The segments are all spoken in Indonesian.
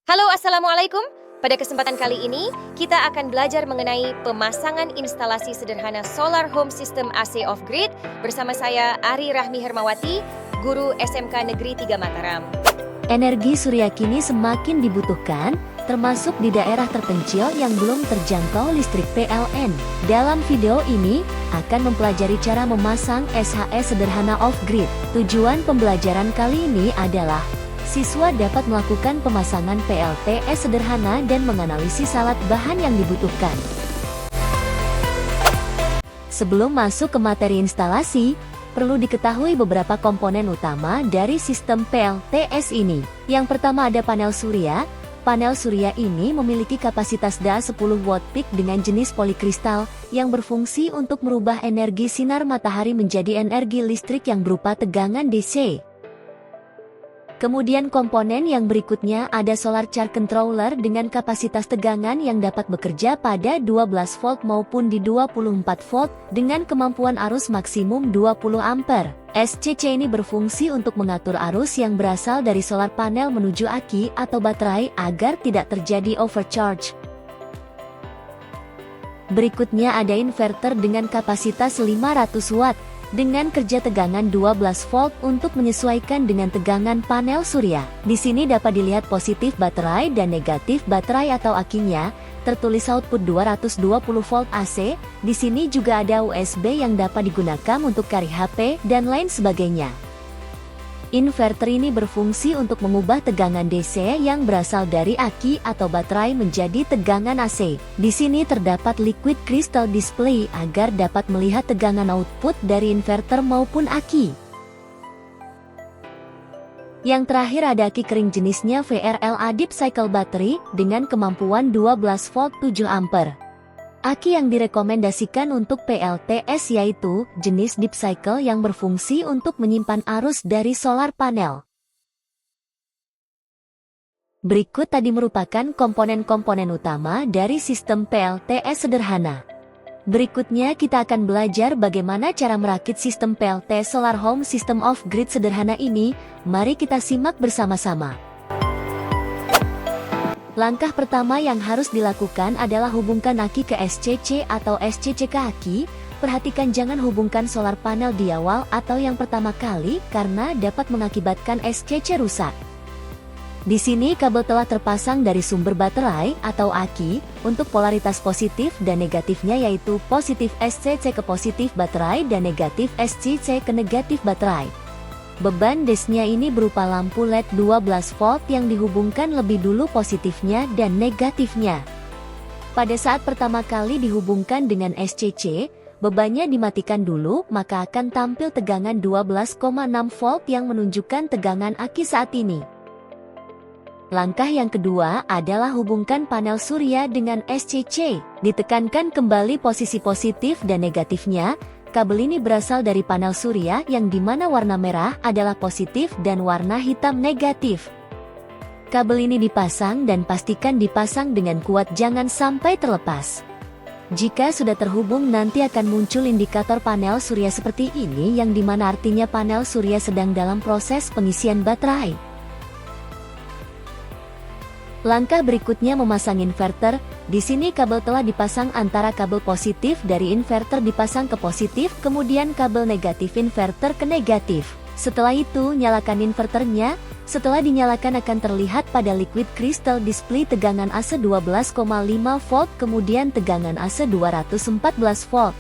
Halo, Assalamualaikum. Pada kesempatan kali ini, kita akan belajar mengenai pemasangan instalasi sederhana Solar Home System AC Off-Grid bersama saya, Ari Rahmi Hermawati, guru SMK Negeri 3 Mataram. Energi surya kini semakin dibutuhkan, termasuk di daerah terpencil yang belum terjangkau listrik PLN. Dalam video ini, akan mempelajari cara memasang SHE sederhana off-grid. Tujuan pembelajaran kali ini adalah siswa dapat melakukan pemasangan PLTS sederhana dan menganalisis alat bahan yang dibutuhkan. Sebelum masuk ke materi instalasi, perlu diketahui beberapa komponen utama dari sistem PLTS ini. Yang pertama ada panel surya. Panel surya ini memiliki kapasitas daya 10 watt peak dengan jenis polikristal yang berfungsi untuk merubah energi sinar matahari menjadi energi listrik yang berupa tegangan DC. Kemudian komponen yang berikutnya ada solar charge controller dengan kapasitas tegangan yang dapat bekerja pada 12 volt maupun di 24 volt dengan kemampuan arus maksimum 20 ampere. SCC ini berfungsi untuk mengatur arus yang berasal dari solar panel menuju aki atau baterai agar tidak terjadi overcharge. Berikutnya ada inverter dengan kapasitas 500 watt. Dengan kerja tegangan 12 volt untuk menyesuaikan dengan tegangan panel surya. Di sini dapat dilihat positif baterai dan negatif baterai atau akinya, tertulis output 220 volt AC. Di sini juga ada USB yang dapat digunakan untuk carry HP dan lain sebagainya. Inverter ini berfungsi untuk mengubah tegangan DC yang berasal dari aki atau baterai menjadi tegangan AC. Di sini terdapat liquid crystal display agar dapat melihat tegangan output dari inverter maupun aki. Yang terakhir ada aki kering jenisnya VRLA Deep Cycle Battery dengan kemampuan 12 volt 7 ampere. Aki yang direkomendasikan untuk PLTS yaitu jenis Deep Cycle yang berfungsi untuk menyimpan arus dari solar panel. Berikut tadi merupakan komponen-komponen utama dari sistem PLTS sederhana. Berikutnya kita akan belajar bagaimana cara merakit sistem PLTS Solar Home System Off-Grid sederhana ini. Mari kita simak bersama-sama. Langkah pertama yang harus dilakukan adalah hubungkan aki ke SCC atau SCC ke aki. Perhatikan jangan hubungkan solar panel di awal atau yang pertama kali karena dapat mengakibatkan SCC rusak. Di sini kabel telah terpasang dari sumber baterai atau aki untuk polaritas positif dan negatifnya yaitu positif SCC ke positif baterai dan negatif SCC ke negatif baterai. Beban DC-nya ini berupa lampu LED 12 volt yang dihubungkan lebih dulu positifnya dan negatifnya. Pada saat pertama kali dihubungkan dengan SCC, bebannya dimatikan dulu maka akan tampil tegangan 12,6 volt yang menunjukkan tegangan aki saat ini. Langkah yang kedua adalah hubungkan panel surya dengan SCC. Ditekankan kembali posisi positif dan negatifnya. Kabel ini berasal dari panel surya yang dimana warna merah adalah positif dan warna hitam negatif. Kabel ini dipasang dan pastikan dipasang dengan kuat jangan sampai terlepas. Jika sudah terhubung nanti akan muncul indikator panel surya seperti ini yang dimana artinya panel surya sedang dalam proses pengisian baterai. Langkah berikutnya memasang inverter. Di sini kabel telah dipasang antara kabel positif dari inverter dipasang ke positif, kemudian kabel negatif inverter ke negatif. Setelah itu nyalakan inverternya. Setelah dinyalakan akan terlihat pada liquid crystal display tegangan AC 12,5 volt, kemudian tegangan AC 214 volt.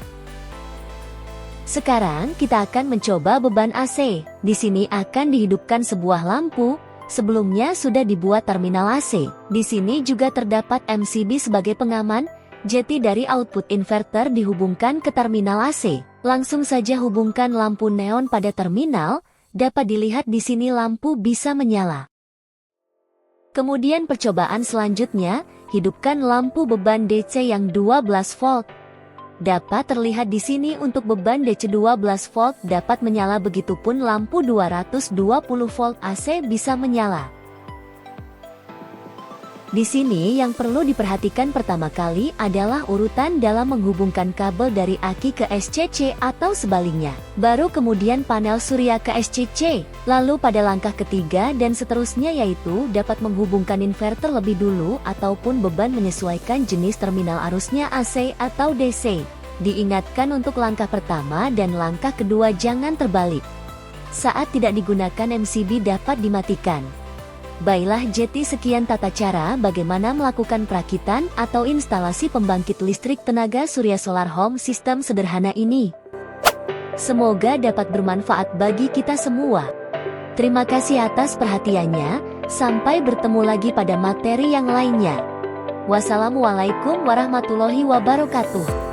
Sekarang kita akan mencoba beban AC. Di sini akan dihidupkan sebuah lampu. Sebelumnya sudah dibuat terminal AC. Di sini juga terdapat MCB sebagai pengaman. Jeti dari output inverter dihubungkan ke terminal AC. Langsung saja hubungkan lampu neon pada terminal. Dapat dilihat di sini lampu bisa menyala. Kemudian percobaan selanjutnya, hidupkan lampu beban DC yang 12 volt. Dapat terlihat di sini untuk beban DC 12 volt dapat menyala, begitupun lampu 220 volt AC bisa menyala. Di sini yang perlu diperhatikan pertama kali adalah urutan dalam menghubungkan kabel dari aki ke SCC atau sebaliknya. Baru kemudian panel surya ke SCC. Lalu pada langkah ketiga dan seterusnya yaitu dapat menghubungkan inverter lebih dulu ataupun beban menyesuaikan jenis terminal arusnya AC atau DC. Diingatkan untuk langkah pertama dan langkah kedua jangan terbalik. Saat tidak digunakan MCB dapat dimatikan. Baiklah jadi sekian tata cara bagaimana melakukan perakitan atau instalasi pembangkit listrik tenaga surya solar home system sederhana ini. Semoga dapat bermanfaat bagi kita semua. Terima kasih atas perhatiannya, sampai bertemu lagi pada materi yang lainnya. Wassalamualaikum warahmatullahi wabarakatuh.